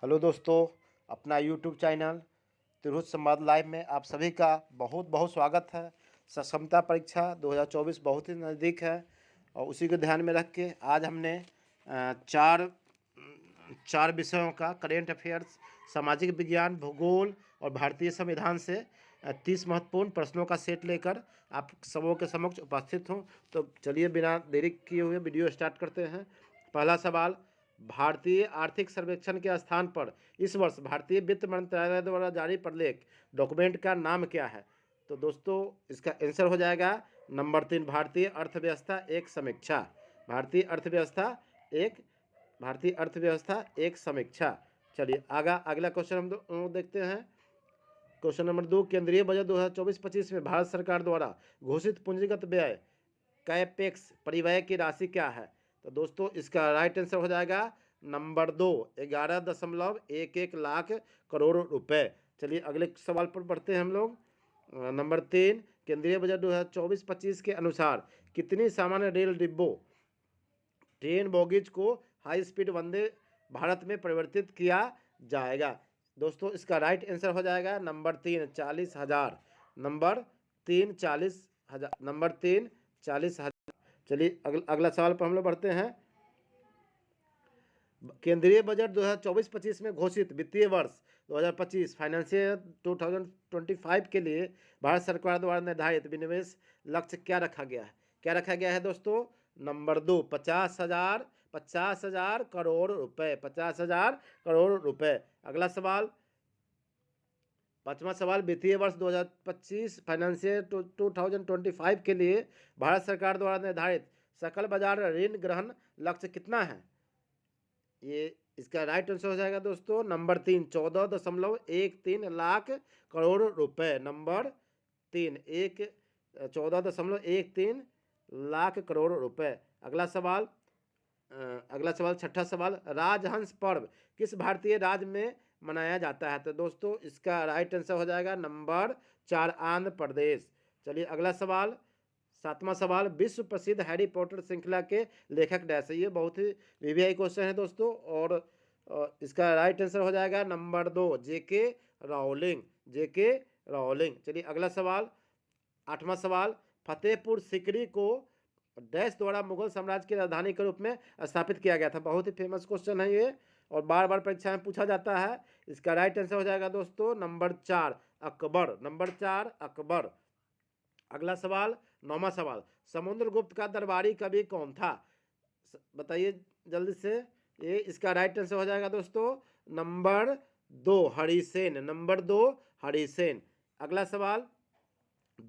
Hello दोस्तों, अपना YouTube channel Tirhut संवाद लाइव में आप सभी का बहुत बहुत स्वागत है। सक्षमता परीक्षा 2024 बहुत ही नज़दीक है और उसी को ध्यान में रख के आज हमने चार चार विषयों का करेंट अफेयर्स, सामाजिक विज्ञान, भूगोल और भारतीय संविधान से 30 महत्वपूर्ण प्रश्नों का सेट लेकर आप सबों के समक्ष उपस्थित हूँ। तो चलिए बिना देरी किए हुए वीडियो स्टार्ट करते हैं। पहला सवाल, भारतीय आर्थिक सर्वेक्षण के स्थान पर इस वर्ष भारतीय वित्त मंत्रालय द्वारा जारी प्रलेख डॉक्यूमेंट का नाम क्या है? तो दोस्तों इसका आंसर हो जाएगा नंबर 3, भारतीय अर्थव्यवस्था एक समीक्षा। भारतीय अर्थव्यवस्था एक भारतीय अर्थव्यवस्था एक समीक्षा। चलिए अगला क्वेश्चन हम देखते हैं। क्वेश्चन नंबर 2, केंद्रीय बजट 2024-25 में भारत सरकार द्वारा घोषित पूंजीगत व्यय कैपेक्स परिव्यय की राशि क्या है? तो दोस्तों इसका राइट आंसर हो जाएगा नंबर 2, 11.11 लाख करोड़ रुपए। चलिए अगले सवाल पर बढ़ते हैं हम लोग। नंबर 3, केंद्रीय बजट 2024-25 के अनुसार कितनी सामान्य रेल डिब्बों ट्रेन बोगीज को हाई स्पीड वंदे भारत में परिवर्तित किया जाएगा? दोस्तों इसका राइट आंसर हो जाएगा नंबर 3, 40,000। नंबर 3, 40,000। नंबर 3, 40,000। चलिए अगला सवाल पर हम लोग बढ़ते हैं। केंद्रीय बजट 2024-25 में घोषित वित्तीय वर्ष 2025 फाइनेंशियल 2025 के लिए भारत सरकार द्वारा निर्धारित विनिवेश लक्ष्य क्या रखा गया है? क्या रखा गया है दोस्तों? नंबर 2, 50,000 करोड़ रुपए। 50,000 करोड़ रुपए। अगला सवाल, पांचवा सवाल, वित्तीय वर्ष 2025 फाइनेंशियल 2025 के लिए भारत सरकार द्वारा निर्धारित सकल बाजार ऋण ग्रहण लक्ष्य कितना है? ये इसका राइट आंसर हो जाएगा दोस्तों नंबर 3, 14.13 लाख करोड़ रुपए। नंबर 3, 14.13 लाख करोड़ रुपए। अगला सवाल छठा सवाल, राजहंस पर्व किस भारतीय राज्य में मनाया जाता है? तो दोस्तों इसका राइट आंसर हो जाएगा नंबर 4, आंध्र प्रदेश। चलिए अगला सवाल, सातवां सवाल, विश्व प्रसिद्ध हैरी पॉटर श्रृंखला के लेखक डैश है? ये बहुत ही वीवीआई क्वेश्चन है दोस्तों और इसका राइट आंसर हो जाएगा नंबर 2, जेके राउलिंग। जेके राउलिंग। चलिए अगला सवाल, आठवां सवाल, फतेहपुर सिकरी को डैश द्वारा मुगल साम्राज्य की राजधानी के रूप में स्थापित किया गया था? बहुत ही फेमस क्वेश्चन है ये और बार बार परीक्षा में पूछा जाता है। इसका राइट आंसर हो जाएगा दोस्तों नंबर 4, अकबर। नंबर 4, अकबर। अगला सवाल, नौवां सवाल, समुद्रगुप्त का दरबारी कवि कौन था? बताइए जल्दी से। ये इसका राइट आंसर हो जाएगा दोस्तों नंबर 2, हरिसेन। नंबर 2, हरिसेन। अगला सवाल,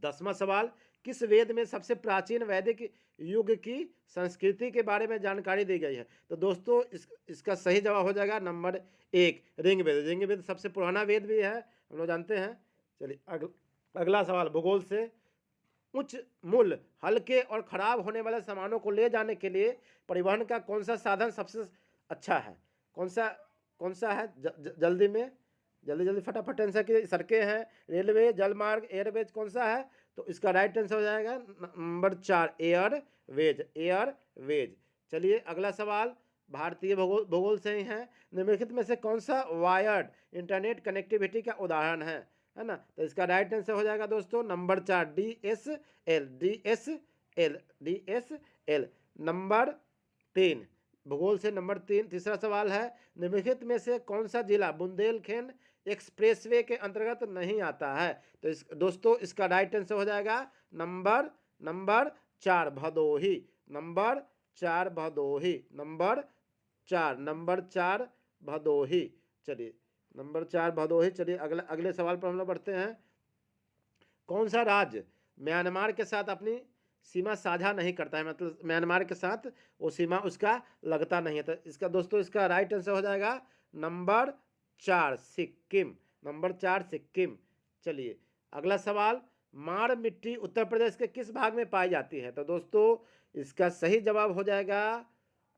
10वां सवाल, किस वेद में सबसे प्राचीन वैदिक युग की संस्कृति के बारे में जानकारी दी गई है? तो दोस्तों इसका सही जवाब हो जाएगा नंबर 1, ऋग्वेद। ऋग्वेद सबसे पुराना वेद भी है, हम लोग जानते हैं। चलिए अगला सवाल भूगोल से, उच्च मूल्य, हल्के और खराब होने वाले सामानों को ले जाने के लिए परिवहन का कौन सा साधन सबसे अच्छा है? कौन सा है? जल्दी में, जल्दी फटाफट आंसर की। सड़कें हैं, रेलवे, जलमार्ग, एयरवेज, कौन सा है? तो इसका राइट आंसर हो जाएगा नंबर 4, एयरवेज। एयरवेज। चलिए अगला सवाल भारतीय भूगोल से ही है। निम्नलिखित में से कौन सा वायर्ड इंटरनेट कनेक्टिविटी का उदाहरण है ना? तो इसका राइट आंसर हो जाएगा दोस्तों नंबर 4, DSL। DSL। नंबर 3, भूगोल से नंबर 3। तीसरा सवाल है, निम्नलिखित में से कौन सा जिला बुंदेलखंड एक्सप्रेसवे के अंतर्गत नहीं आता है? तो दोस्तों इसका राइट आंसर हो जाएगा number 4, Bhadohi. Number 4, Bhadohi. Number 4 Bhadohi. चलिए नंबर 4 भदोही। चलिए अगले सवाल पर हम लोग बढ़ते हैं। कौन सा राज्य म्यांमार के साथ अपनी सीमा साझा नहीं करता है? मतलब म्यांमार के साथ वो सीमा उसका लगता नहीं है। तो इसका दोस्तों इसका राइट आंसर हो जाएगा नंबर 4, सिक्किम। नंबर 4, सिक्किम। चलिए अगला सवाल, मार मिट्टी उत्तर प्रदेश के किस भाग में पाई जाती है? तो दोस्तों इसका सही जवाब हो जाएगा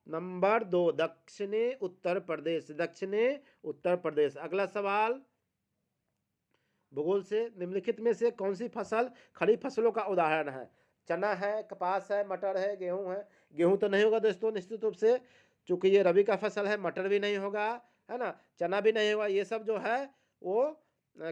नंबर 2, दक्षिणी उत्तर प्रदेश। दक्षिणी उत्तर प्रदेश। अगला सवाल भूगोल से, निम्नलिखित में से कौन सी फसल खरीफ फसलों का उदाहरण है? चना है, कपास है, मटर है, गेहूं है? गेहूं तो नहीं होगा दोस्तों निश्चित रूप से, चूंकि ये रबी का फसल है। मटर भी नहीं होगा, है ना, चना भी नहीं होगा। ये सब जो है वो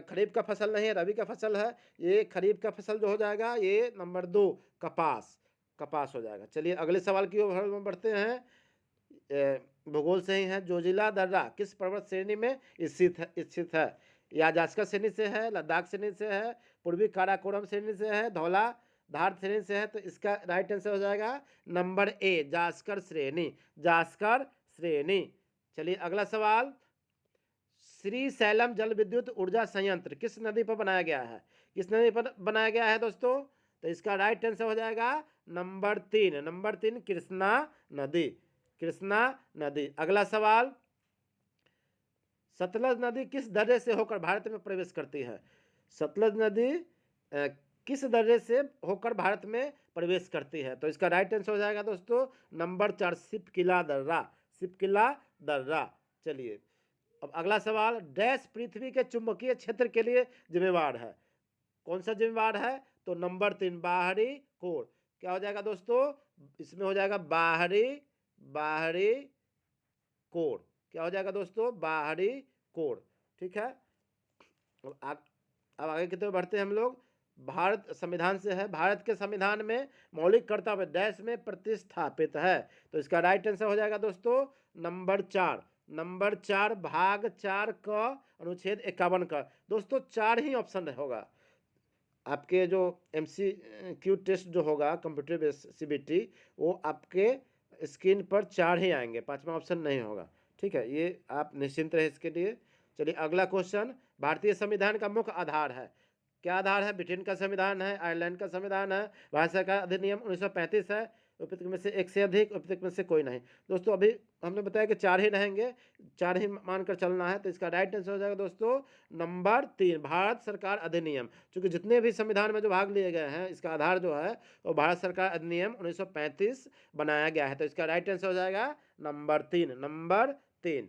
खरीफ का फसल नहीं है, रबी का फसल है। ये खरीफ का फसल जो हो जाएगा ये नंबर 2 कपास, कपास हो जाएगा। चलिए अगले सवाल की ओर हम बढ़ते हैं। भूगोल से ही है। जोजिला दर्रा किस पर्वत श्रेणी में स्थित है? या जास्कर श्रेणी से है, लद्दाख श्रेणी से है, पूर्वी काराकोरम श्रेणी से है, धौला धार श्रेणी से है। तो इसका राइट आंसर हो जाएगा नंबर ए, जास्कर श्रेणी, जास्कर श्रेणी। चलिए अगला सवाल, श्री सैलम जल विद्युत ऊर्जा संयंत्र किस नदी पर बनाया गया है? किस नदी पर बनाया गया है दोस्तों? तो इसका राइट आंसर हो जाएगा नंबर 3, नंबर 3 कृष्णा नदी, कृष्णा नदी। अगला सवाल, सतलज नदी किस दर्रे से होकर भारत में प्रवेश करती है? सतलज नदी किस दर्रे से होकर भारत में प्रवेश करती है? तो इसका राइट आंसर हो जाएगा दोस्तों नंबर 4 सिपकिला दर्रा, सिपकिला दर्रा। चलिए अब अगला सवाल, डैश पृथ्वी के चुंबकीय क्षेत्र के लिए जिम्मेवार है? कौन सा जिम्मेवार है? तो नंबर 3 बाहरी कोण। क्या हो जाएगा दोस्तों? इसमें हो जाएगा बाहरी, बाहरी कोण। क्या हो जाएगा दोस्तों? बाहरी कोण। ठीक है, अब आगे की तरफ बढ़ते हैं हम लोग। भारत संविधान से है। भारत के संविधान में मौलिक कर्तव्य डैश में प्रतिस्थापित है। तो इसका राइट आंसर हो जाएगा दोस्तों नंबर 4, नंबर 4 भाग 4 का अनुच्छेद 51 का। दोस्तों 4 ही ऑप्शन होगा आपके जो MCQ टेस्ट जो होगा कंप्यूटर बेस्ड CBT, वो आपके स्क्रीन पर 4 ही आएंगे, 5वां ऑप्शन नहीं होगा। ठीक है, ये आप निश्चिंत रहे इसके लिए। चलिए अगला क्वेश्चन, भारतीय संविधान का मुख्य आधार है? क्या आधार है? ब्रिटेन का संविधान है, आयरलैंड का संविधान है, भारत सरकार अधिनियम 1935 है, उपयुक्त में से एक से अधिक, उपयुक्त में से कोई नहीं। दोस्तों अभी हमने बताया कि 4 ही रहेंगे, 4 ही मानकर चलना है। तो इसका राइट आंसर हो जाएगा दोस्तों नंबर 3 भारत सरकार अधिनियम। क्योंकि जितने भी संविधान में जो भाग लिए गए हैं इसका आधार जो है वो भारत सरकार अधिनियम 1935 बनाया गया है। तो इसका राइट आंसर हो जाएगा नंबर 3, नंबर 3।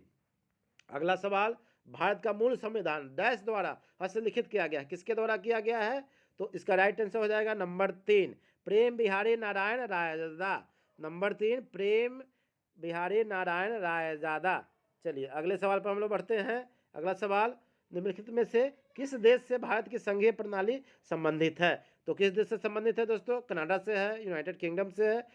अगला सवाल, भारत का मूल संविधान डैश द्वारा हस्तलिखित किया गया है? किसके द्वारा किया गया है? तो इसका राइट आंसर हो जाएगा नंबर 3 प्रेम बिहारी नारायण रायजादा, नंबर 3 प्रेम बिहारी नारायण रायजादा। चलिए अगले सवाल पर हम लोग बढ़ते हैं। अगला सवाल, निम्नलिखित में से किस देश से भारत की संघीय प्रणाली संबंधित है? तो किस देश से संबंधित है दोस्तों? कनाडा से है, यूनाइटेड किंगडम से है,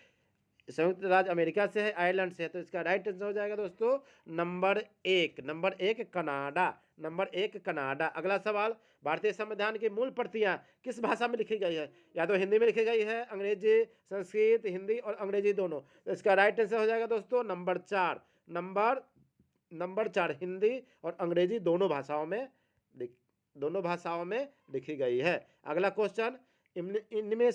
संयुक्त राज्य अमेरिका से है, आयरलैंड से है। तो इसका राइट आंसर हो जाएगा दोस्तों number 1, number 1 Canada, number 1 Canada. अगला सवाल, भारतीय संविधान की मूल प्रतियां किस भाषा में लिखी गई है? या तो हिंदी में लिखी गई है, अंग्रेजी, संस्कृत, हिंदी और अंग्रेजी दोनों। तो इसका राइट आंसर हो जाएगा दोस्तों नंबर 4, नंबर 4 हिंदी और अंग्रेजी दोनों भाषाओं में लिखी गई है। अगला क्वेश्चन, इनमें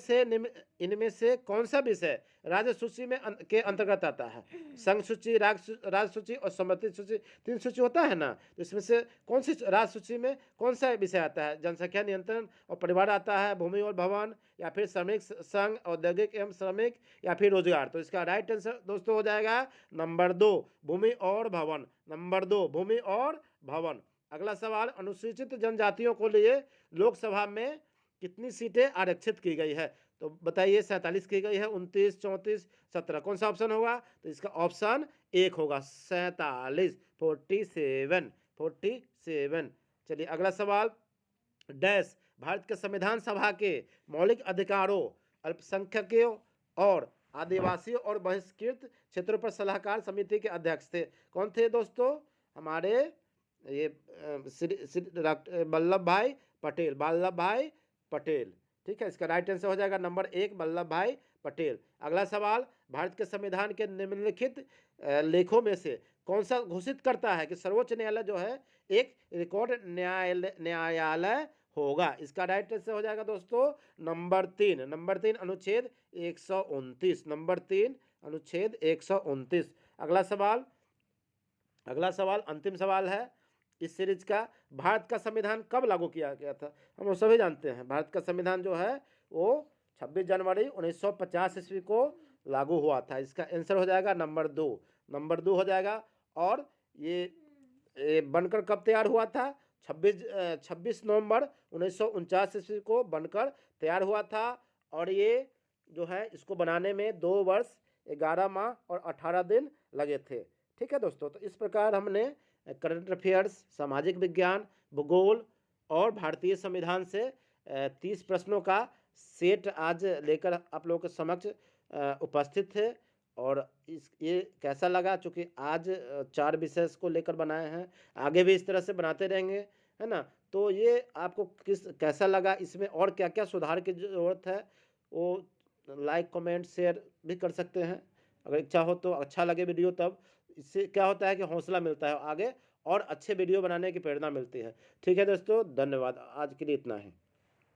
से कौन सा विषय राज्य सूची में के अंतर्गत आता है? संघ सूची, राज्य सूची और समर्थित सूची, 3 सूची होता है ना। तो इसमें से कौन सी राज्य सूची में कौन सा विषय आता है? जनसंख्या नियंत्रण और परिवार आता है, भूमि और भवन, या फिर श्रमिक संघ, औद्योगिक एवं श्रमिक, या फिर रोजगार। तो इसका राइट आंसर दोस्तों हो जाएगा नंबर 2 भूमि और भवन, नंबर 2 भूमि और भवन। अगला सवाल, अनुसूचित जनजातियों को लिए लोकसभा में कितनी सीटें आरक्षित की गई है? तो बताइए, 47 की गई है, 29, 34, 17, कौन सा ऑप्शन होगा? तो इसका ऑप्शन 1 होगा 47, 47। चलिए अगला सवाल, डैश भारत के संविधान सभा के मौलिक अधिकारों, अल्पसंख्यकों और आदिवासियों और बहिष्कृत क्षेत्रों पर सलाहकार समिति के अध्यक्ष थे? कौन थे दोस्तों? हमारे ये वल्लभ भाई पटेल, वल्लभ भाई पटेल। ठीक है, इसका राइट आंसर हो जाएगा नंबर 1 वल्लभ भाई पटेल। अगला सवाल, भारत के संविधान के निम्नलिखित लेखों में से कौन सा घोषित करता है कि सर्वोच्च न्यायालय जो है एक रिकॉर्ड न्यायालय होगा? इसका राइट आंसर हो जाएगा दोस्तों नंबर 3, नंबर 3 अनुच्छेद 129, नंबर 3 अनुच्छेद 129। अगला सवाल अंतिम सवाल है इस सीरीज का, भारत का संविधान कब लागू किया गया था? हम लोग सभी जानते हैं भारत का संविधान जो है वो 26 जनवरी 1950 ईस्वी को लागू हुआ था। इसका आंसर हो जाएगा नंबर 2, नंबर 2 हो जाएगा। और ये बनकर कब तैयार हुआ था? 26 नवंबर 1949 ईस्वी को बनकर तैयार हुआ था। और ये जो है इसको बनाने में 2 वर्ष 11 माह और 18 दिन लगे थे। ठीक है दोस्तों, तो इस प्रकार हमने करंट अफेयर्स, सामाजिक विज्ञान, भूगोल और भारतीय संविधान से 30 प्रश्नों का सेट आज लेकर आप लोगों के समक्ष उपस्थित थे। और ये कैसा लगा, चूँकि आज 4 विषय को लेकर बनाए हैं, आगे भी इस तरह से बनाते रहेंगे, है ना? तो ये आपको कैसा लगा, इसमें और क्या-क्या सुधार की ज़रूरत है, वो लाइक, कमेंट, शेयर भी कर सकते हैं। अगर इच्छा हो तो, अच्छा लगे वीडियो तब, इससे क्या होता है कि हौसला मिलता है आगे और अच्छे वीडियो बनाने की प्रेरणा मिलती है। ठीक है दोस्तों, धन्यवाद। आज के लिए इतना ही।